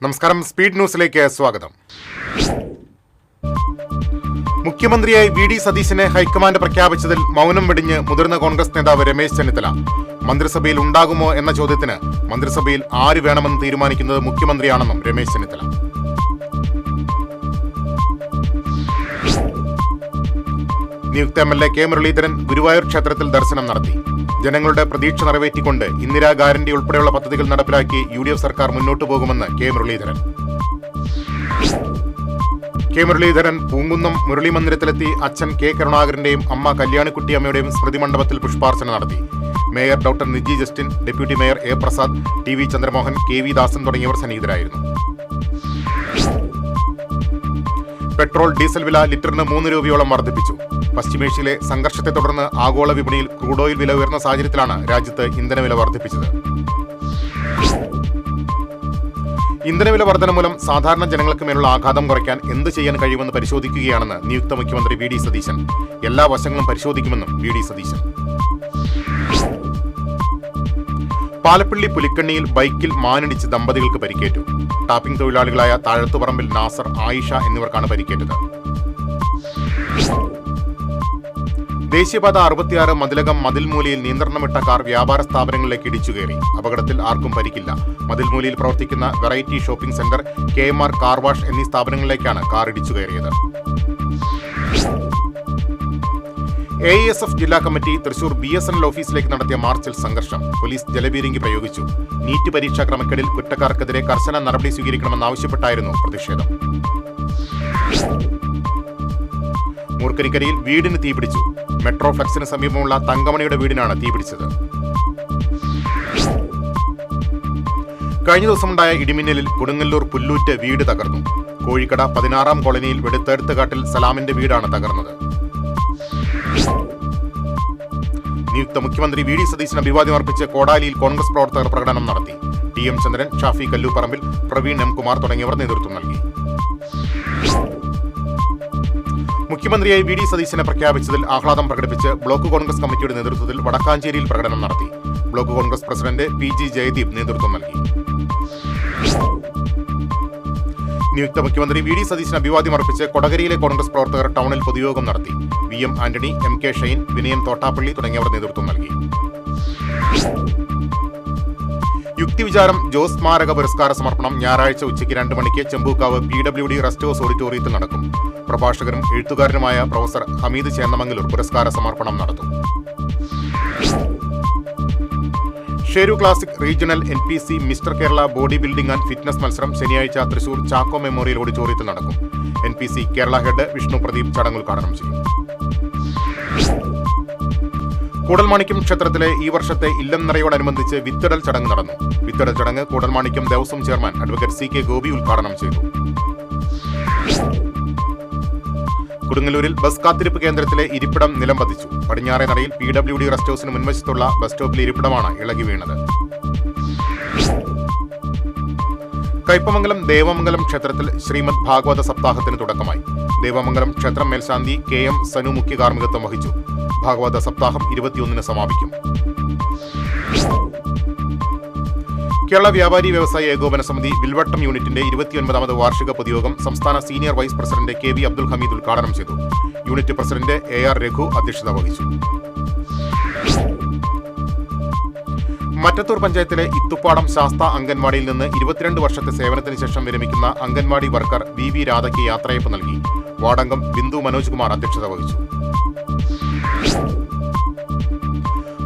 നമസ്കാരം, സ്പീഡ് ന്യൂസിലേക്ക് സ്വാഗതം. മുഖ്യമന്ത്രിയായി വി.ഡി. സതീശനെ ഹൈക്കമാൻഡ് പ്രഖ്യാപിച്ചതിൽ മൗനം വെടിഞ്ഞ് മുതിർന്ന കോൺഗ്രസ് നേതാവ് രമേശ് ചെന്നിത്തല. മന്ത്രിസഭയിൽ ഉണ്ടാകുമോ എന്ന ചോദ്യത്തിന് മന്ത്രിസഭയിൽ ആര് വേണമെന്ന് തീരുമാനിക്കുന്നത് മുഖ്യമന്ത്രിയാണെന്നും രമേശ് ചെന്നിത്തല. നിയുക്ത എം.എൽ.എ. കെ മുരളീധരൻ ഗുരുവായൂർ ക്ഷേത്രത്തിൽ ദർശനം നടത്തി. ജനങ്ങളുടെ പ്രതീക്ഷ നിറവേറ്റിക്കൊണ്ട് ഇന്ദിരാ ഗ്യാരണ്ടി ഉൾപ്പെടെയുള്ള പദ്ധതികൾ നടപ്പിലാക്കി യു.ഡി.എഫ് സർക്കാർ മുന്നോട്ടു പോകുമെന്ന് കെ മുരളീധരൻ. പൂങ്കുന്നം മുരളി മന്ദിരത്തിലെത്തി അച്ഛൻ കെ കരുണാകരന്റെയും അമ്മ കല്യാണിക്കുട്ടിയമ്മയുടെയും സ്മൃതി മണ്ഡപത്തിൽ പുഷ്പാർച്ചന നടത്തി. Mayor doctor Niji Justin, deputy mayor A Prasad, TV. Chandramohan, KV. Dasan തുടങ്ങിയവർ സന്നിഹിതരായിരുന്നു. പെട്രോൾ ഡീസൽ വില ലിറ്ററിന് 3 രൂപയോളം വർദ്ധിപ്പിച്ചു. പശ്ചിമേഷ്യയിലെ സംഘർഷത്തെ തുടർന്ന് ആഗോള വിപണിയിൽ ക്രൂഡ് ഓയിൽ വില ഉയർന്ന സാഹചര്യത്തിലാണ് രാജ്യത്ത് ഇന്ധനവില വർദ്ധിപ്പിച്ചത്. ഇന്ധനവില വർധന മൂലം സാധാരണ ജനങ്ങൾക്ക് മേലുള്ള ആഘാതം കുറയ്ക്കാൻ എന്ത് ചെയ്യാൻ കഴിയുമെന്ന് പരിശോധിക്കുകയാണെന്ന് നിയുക്ത മുഖ്യമന്ത്രി വി.ഡി. സതീശൻ. എല്ലാ വശങ്ങളും പരിശോധിക്കുമെന്നും വി.ഡി. സതീശൻ. പാലപ്പള്ളി പുലിക്കണ്ണിയിൽ ബൈക്കിൽ മാനിടിച്ച് ദമ്പതികൾക്ക് പരിക്കേറ്റു. ടാപ്പിംഗ് തൊഴിലാളികളായ താഴത്തുപറമ്പിൽ നാസർ, ആയിഷ എന്നിവർക്കാണ് പരിക്കേറ്റത്. ദേശീയപാത 66 മതിലകം മതിൽമൂലയിൽ നിയന്ത്രണമിട്ട കാർ വ്യാപാര സ്ഥാപനങ്ങളിലേക്ക് ഇടിച്ചുകയറി. അപകടത്തിൽ ആർക്കും പരിക്കില്ല. മതിൽമൂലയിൽ പ്രവർത്തിക്കുന്ന variety shopping centre, KMR car wash എന്നീ സ്ഥാപനങ്ങളിലേക്കാണ് കാർ ഇടിച്ചുകയറിയത്. AISF ജില്ലാ കമ്മിറ്റി തൃശൂർ BSNL ഓഫീസിലേക്ക് നടത്തിയ മാർച്ചിൽ സംഘർഷം. പോലീസ് ജലപീരങ്കി പ്രയോഗിച്ചു. നീറ്റ് പരീക്ഷാ ക്രമക്കേടിൽ കുറ്റക്കാർക്കെതിരെ കർശന നടപടി സ്വീകരിക്കണമെന്നാവശ്യപ്പെട്ടായിരുന്നു പ്രതിഷേധം. മൂർക്കനിക്കരയിൽ വീടിന് തീപിടിച്ചു. മെട്രോ ഫ്ലക്സിന് സമീപമുള്ള തങ്കമണിയുടെ വീടിനാണ് തീപിടിച്ചത്. കഴിഞ്ഞ ദിവസമുണ്ടായ ഇടിമിന്നലിൽ കൊടുങ്ങല്ലൂർ പുല്ലൂറ്റ് വീട് തകർന്നു. കോഴിക്കട 16-ാം കോളനിയിൽ വെടുത്തെടുത്തുകാട്ടിൽ സലാമിന്റെ വീടാണ് തകർന്നത്. നിയുക്ത മുഖ്യമന്ത്രി വി.ഡി. സതീശന് അഭിവാദ്യം അർപ്പിച്ച് കോടാലിയിൽ കോൺഗ്രസ് പ്രവർത്തകർ പ്രകടനം നടത്തി. TM ചന്ദ്രൻ, ഷാഫി കല്ലൂപ്പറമ്പിൽ, പ്രവീൺ M. കുമാർ തുടങ്ങിയവർ നേതൃത്വം നൽകി. മുഖ്യമന്ത്രിയായി വി.ഡി. സതീശനെ പ്രഖ്യാപിച്ചതിൽ ആഹ്ലാദം പ്രകടിപ്പിച്ച് ബ്ലോക്ക് കോൺഗ്രസ് കമ്മിറ്റിയുടെ നേതൃത്വത്തിൽ വടക്കാഞ്ചേരിയിൽ പ്രകടനം നടത്തി. Block Congress president PG Jayadeep നേതൃത്വം നൽകി. നിയുക്ത മുഖ്യമന്ത്രി വി.ഡി. സതീശന് അഭിവാദ്യം അർപ്പിച്ച് കൊടകരയിലെ കോൺഗ്രസ് പ്രവർത്തകർ ടൗണിൽ പൊതുയോഗം നടത്തി. VM ആന്റണി, MK ഷൈൻ, വിനയൻ തോട്ടാപ്പള്ളി തുടങ്ങിയവർ നേതൃത്വം നൽകി. യുക്തിവിചാരം ജോസ് സ്മാരക പുരസ്കാര സമർപ്പണം ഞായറാഴ്ച ഉച്ചയ്ക്ക് 2 മണിക്ക് ചെമ്പൂക്കാവ് PWD റെസ്റ്റ് ഹൗസ് ഓഡിറ്റോറിയത്തിൽ നടക്കും. പ്രഭാഷകരും എഴുത്തുകാരനുമായ പ്രൊഫസർ ഹമീദ് ചേന്നമംഗലൂർ പുരസ്കാര സമർപ്പണം നടത്തും. Sheru classic regional NPC mister Kerala body building and fitness മത്സരം ശനിയാഴ്ച തൃശൂർ ചാക്കോ മെമ്മോറിയൽ ഓഡിറ്റോറിയത്തിൽ നടക്കും. NPC കേരള ഹെഡ് വിഷ്ണു പ്രദീപ് ചടങ്ങ് ഉദ്ഘാടനം ചെയ്യും. കൂടൽമാണിക്യം ക്ഷേത്രത്തിലെ ഈ വർഷത്തെ ഇല്ലം നിറയോടനുബന്ധിച്ച് വിത്തിടൽ ചടങ്ങ് നടന്നു. വിത്തിടൽ ചടങ്ങ് Koodalmanikyam Devaswom chairman advocate CK Gopi ഉദ്ഘാടനം ചെയ്തു. കൊടുങ്ങല്ലൂരിൽ ബസ് കാത്തിരിപ്പ് കേന്ദ്രത്തിലെ ഇരിപ്പിടം നിലം പതിച്ചു. പടിഞ്ഞാറേ നടയിൽ PWD റെസ്റ്റ് ഹൌസിന് മുൻവശത്തുള്ള ബസ് സ്റ്റോപ്പിലെ ഇരിപ്പിടമാണ് ഇളകി വീണത്. കയ്പമംഗലം ദേവമംഗലം ക്ഷേത്രത്തിൽ ശ്രീമദ് ഭാഗവത സപ്താഹത്തിന് തുടക്കമായി. ദേവമംഗലം ക്ഷേത്രം മേൽശാന്തി KM സനു മുഖ്യ കാർമ്മികത്വം വഹിച്ചു. ഭാഗവത സപ്താഹം 21-ന് സമാപിക്കും. കേരള വ്യാപാരി വ്യവസായ ഏകോപന സമിതി വിൽവട്ടം യൂണിറ്റിന്റെ 29ാമത് വാർഷിക പൊതുയോഗം സംസ്ഥാന senior vice president KV Abdul Hameed ഉദ്ഘാടനം ചെയ്തു. യൂണിറ്റ് പ്രസിഡന്റ് AR രഘു അധ്യക്ഷത വഹിച്ചു. മറ്റത്തൂർ പഞ്ചായത്തിലെ ഇത്തുപ്പാടം ശാസ്ത അംഗൻവാടിയിൽ നിന്ന് 22 വർഷത്തെ സേവനത്തിന് ശേഷം വിരമിക്കുന്ന അംഗൻവാടി വർക്കർ VV രാധയ്ക്ക് യാത്രയയപ്പ് നൽകി. വാർഡംഗം ബിന്ദു മനോജ് കുമാർ അധ്യക്ഷത വഹിച്ചു.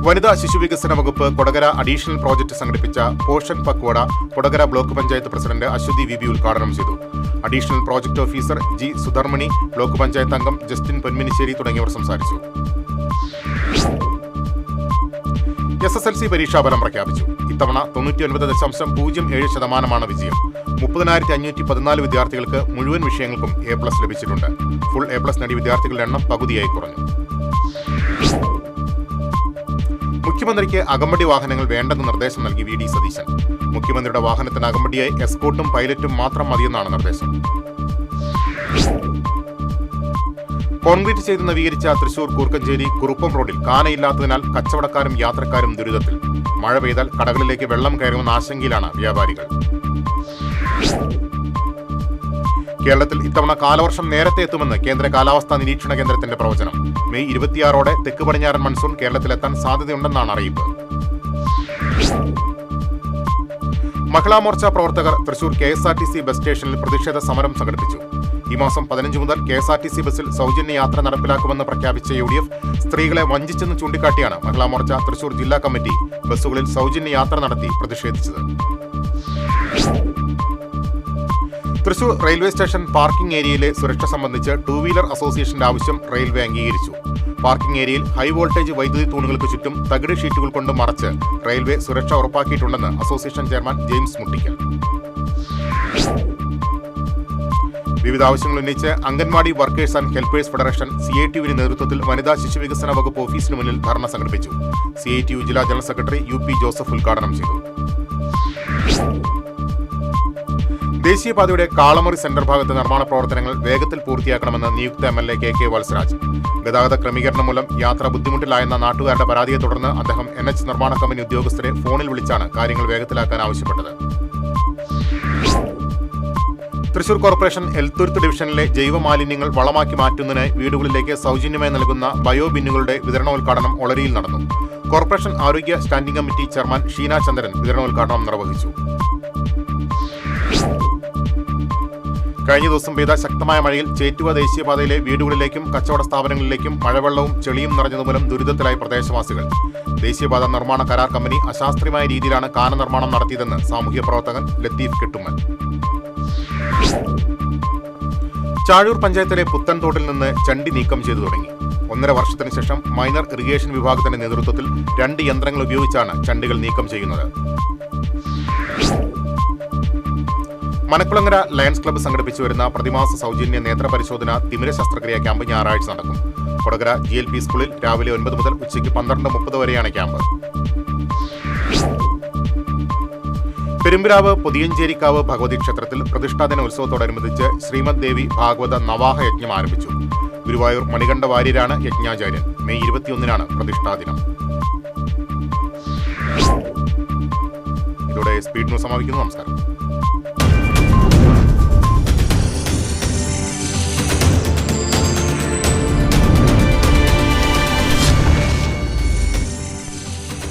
വനിതാ ശിശുവികസന വകുപ്പ് കൊടകര അഡീഷണൽ പ്രോജക്ട് സംഘടിപ്പിച്ച Poshan Pakhwada Kodakara block panchayat president Aswathy VB ഉദ്ഘാടനം ചെയ്തു. Additional project officer G Sudharmani, block panchayat അംഗം ജസ്റ്റിൻ പൊന്മിനിശ്ശേരി തുടങ്ങിയവർ സംസാരിച്ചു. SSLC പരീക്ഷാഫലം പ്രഖ്യാപിച്ചു. ഇത്തവണ 99.07% വിജയം. 30,514 വിദ്യാർത്ഥികൾക്ക് മുഴുവൻ വിഷയങ്ങൾക്കും A+ ലഭിച്ചിട്ടുണ്ട്. ഫുൾ A+ നേടിയ വിദ്യാർത്ഥികളുടെ എണ്ണം പകുതിയായി കുറഞ്ഞു. മുഖ്യമന്ത്രിക്ക് അകമ്പടി വാഹനങ്ങൾ വേണ്ടെന്ന് നിർദ്ദേശം നൽകി വി.ഡി. സതീശൻ. മുഖ്യമന്ത്രിയുടെ വാഹനത്തിന് അകമ്പടിയായി എസ്കോർട്ടും പൈലറ്റും മാത്രം മതിയെന്നാണ് നിർദ്ദേശം. കോൺക്രീറ്റ് ചെയ്ത് നവീകരിച്ച തൃശൂർ കൂർക്കഞ്ചേരി കുറുപ്പം റോഡിൽ കാനയില്ലാത്തതിനാൽ കച്ചവടക്കാരും യാത്രക്കാരും ദുരിതത്തിൽ. മഴ പെയ്താൽ കടകളിലേക്ക് വെള്ളം കയറുമെന്ന ആശങ്കയിലാണ് വ്യാപാരികൾ. കേരളത്തിൽ ഇത്തവണ കാലവർഷം നേരത്തെ എത്തുമെന്ന് കേന്ദ്ര കാലാവസ്ഥാ നിരീക്ഷണ കേന്ദ്രത്തിന്റെ പ്രവചനം. മെയ് 26 തെക്ക് പടിഞ്ഞാറൻ മൺസൂൺ കേരളത്തിലെത്താൻ സാധ്യതയുണ്ടെന്നാണ് അറിയിപ്പ്. മഹിളാ മോർച്ച പ്രവർത്തകർ തൃശൂർ KSRTC ബസ് സ്റ്റേഷനിൽ പ്രതിഷേധ സമരം സംഘടിപ്പിച്ചു. ഈ മാസം 15 മുതൽ KSRTC ബസ്സിൽ സൗജന്യ യാത്ര നടപ്പിലാക്കുമെന്ന് പ്രഖ്യാപിച്ച UDF സ്ത്രീകളെ വഞ്ചിച്ചെന്ന് ചൂണ്ടിക്കാട്ടിയാണ് മഹിളാ മോർച്ച തൃശൂർ ജില്ലാ കമ്മിറ്റി ബസ്സുകളിൽ സൗജന്യ യാത്ര നടത്തി പ്രതിഷേധിച്ചത്. തൃശൂർ റെയിൽവേ സ്റ്റേഷൻ പാർക്കിംഗ് ഏരിയയിലെ സുരക്ഷ സംബന്ധിച്ച് 2 വീലർ അസോസിയേഷന്റെ ആവശ്യം റെയിൽവേ അംഗീകരിച്ചു. പാർക്കിംഗ് ഏരിയയിൽ ഹൈ വോൾട്ടേജ് വൈദ്യുതി തൂണുകൾക്ക് ചുറ്റും തകിട് ഷീറ്റുകൾ കൊണ്ട് മറച്ച് റെയിൽവേ സുരക്ഷ ഉറപ്പാക്കിയിട്ടുണ്ടെന്ന് അസോസിയേഷൻ ചെയർമാൻ ജെയിംസ് മുട്ടിക്കൽ. വിവിധ ആവശ്യങ്ങൾ ഉന്നയിച്ച് anganwadi workers and helpers federation CITUവിന്റെ നേതൃത്വത്തിൽ വനിതാ ശിശു വികസന വകുപ്പ് ഓഫീസിന് മുന്നിൽ ധർണ സംഘടിപ്പിച്ചു. CITU ജില്ലാ ജനറൽ സെക്രട്ടറി UP ജോസഫ് ഉദ്ഘാടനം ചെയ്തു. ദേശീയപാതയുടെ കാളമുറി സെന്റർ ഭാഗത്തെ നിർമ്മാണ പ്രവർത്തനങ്ങൾ വേഗത്തിൽ പൂർത്തിയാക്കണമെന്ന് നിയുക്ത MLA KK വത്സരാജ്. ഗതാഗത ക്രമീകരണം മൂലം യാത്ര ബുദ്ധിമുട്ടിലായെന്ന നാട്ടുകാരുടെ പരാതിയെ തുടർന്ന് അദ്ദേഹം NH നിർമ്മാണ കമ്പനി ഉദ്യോഗസ്ഥരെ ഫോണിൽ വിളിച്ചാണ് കാര്യങ്ങൾ വേഗത്തിലാക്കാൻ ആവശ്യപ്പെട്ടത്. തൃശൂർ കോർപ്പറേഷൻ എൽത്തുരുത്ത് ഡിവിഷനിലെ ജൈവമാലിന്യങ്ങൾ വളമാക്കി മാറ്റുന്നതിനായി വീടുകളിലേക്ക് സൗജന്യമായി നൽകുന്ന ബയോ ബിന്നുകളുടെ വിതരണോദ്ഘാടനം ഒളരിയിൽ നടന്നു. കോർപ്പറേഷൻ ആരോഗ്യ സ്റ്റാൻഡിംഗ് കമ്മിറ്റി ചെയർമാൻ ഷീന ചന്ദ്രൻ വിതരണോദ്ഘാടനം നിർവഹിച്ചു. കഴിഞ്ഞ ദിവസം പെയ്ത ശക്തമായ മഴയിൽ ചേറ്റുവ ദേശീയപാതയിലെ വീടുകളിലേക്കും കച്ചവട സ്ഥാപനങ്ങളിലേക്കും മഴവെള്ളവും ചെളിയും നിറഞ്ഞതുമൂലം ദുരിതത്തിലായി പ്രദേശവാസികൾ. ദേശീയപാത നിർമ്മാണ കരാർ കമ്പനി അശാസ്ത്രീയമായ രീതിയിലാണ് കാന നിർമ്മാണം നടത്തിയതെന്ന് സാമൂഹ്യ പ്രവർത്തകൻ ലത്തീഫ് കെട്ടുമ്മൽ. ചാഴൂർ പഞ്ചായത്തിലെ പുത്തൻതോട്ടിൽ നിന്ന് ചണ്ടി നീക്കം ചെയ്തു തുടങ്ങി. 1.5 വർഷത്തിന് ശേഷം മൈനർ ഇറിഗേഷൻ വിഭാഗത്തിന്റെ നേതൃത്വത്തിൽ 2 യന്ത്രങ്ങൾ ഉപയോഗിച്ചാണ് ചണ്ടികൾ നീക്കം ചെയ്യുന്നത്. മനക്കുളങ്ങര ലയൺസ് ക്ലബ്ബ് സംഘടിപ്പിച്ചു വരുന്ന പ്രതിമാസ സൗജന്യ നേത്ര പരിശോധന തിമിര ശസ്ത്രക്രിയ ക്യാമ്പ് ഞായറാഴ്ച നടക്കും. കൊടകര GLP സ്കൂളിൽ രാവിലെ 9 മുതൽ ഉച്ചയ്ക്ക് 12:30 വരെയാണ് ക്യാമ്പ്. പെരുമ്പിലാവ് പൊതിയഞ്ചേരിക്കാവ് ഭഗവതി ക്ഷേത്രത്തിൽ പ്രതിഷ്ഠാദിന ഉത്സവത്തോടനുബന്ധിച്ച് ശ്രീമദ് ദേവി ഭാഗവത നവാഹ യജ്ഞം ആരംഭിച്ചു. ഗുരുവായൂർ മണികണ്ഠ വാര്യരാണ് യജ്ഞാചാര്യൻ. മെയ് 21 പ്രതിഷ്ഠാദിനം. ഇതോടെ സ്പീഡ് ന്യൂസ് സമാപിക്കുന്നു. നമസ്കാരം.